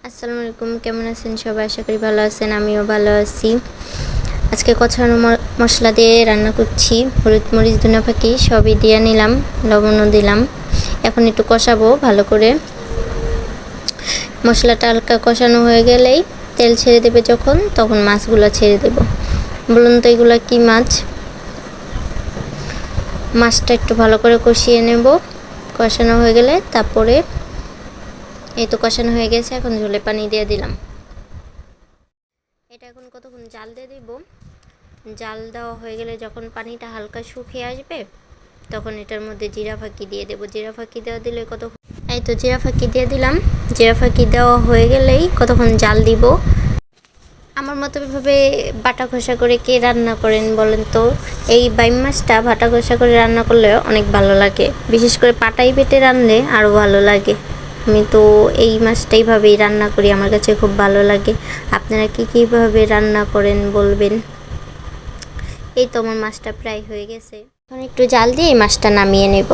আসসালামু আলাইকুম, কেমন আছেন সবাই? আশা করি ভালো আছেন, আমিও ভালো আছি। আজকে কষানো মশলা দিয়ে রান্না করছি। হলুদ মরিচ ধনিয়া পাতা সবই দিয়ে নিলাম, লবণও দিলাম। এখন একটু কষাবো ভালো করে। মশলাটা হালকা কষানো হয়ে গেলেই তেল ছেড়ে দেবে যখন, তখন মাছগুলো ছেড়ে দেব। বলুন তো এগুলো কি মাছ? মাছটা একটু ভালো করে কষিয়ে নেব। কষানো হয়ে গেলে তারপরে এই তো কষানো হয়ে গেছে, এখন ঝোলে পানি দিয়ে দিলাম। এটা এখন কতক্ষণ জাল দিয়ে দিব। জাল দেওয়া হয়ে গেলে যখন পানিটা হালকা শুকিয়ে আসবে, তখন এটার মধ্যে জিরা ফাঁকি দিয়ে দেবো। জিরা ফাঁকি দেওয়া দিলে এই তো জিরা ফাঁকি দিয়ে দিলাম। জিরা ফাঁকি দেওয়া হয়ে গেলেই কতক্ষণ জাল দিব। আমার মতো এভাবে বাটা ঘষা করে কে রান্না করেন বলেন তো? এই বাইম মাছটা বাটা ঘষা করে রান্না করলে অনেক ভালো লাগে, বিশেষ করে পাটাই বেটে রান্নলে আরও ভালো লাগে। আমি তো এই মাছটা এইভাবেই রান্না করি, আমার কাছে খুব ভালো লাগে। আপনারা কীভাবে রান্না করেন বলবেন। এই তো আমার মাছটা প্রায় হয়ে গেছে, এখন একটু জাল দিয়ে এই মাছটা নামিয়ে নেব।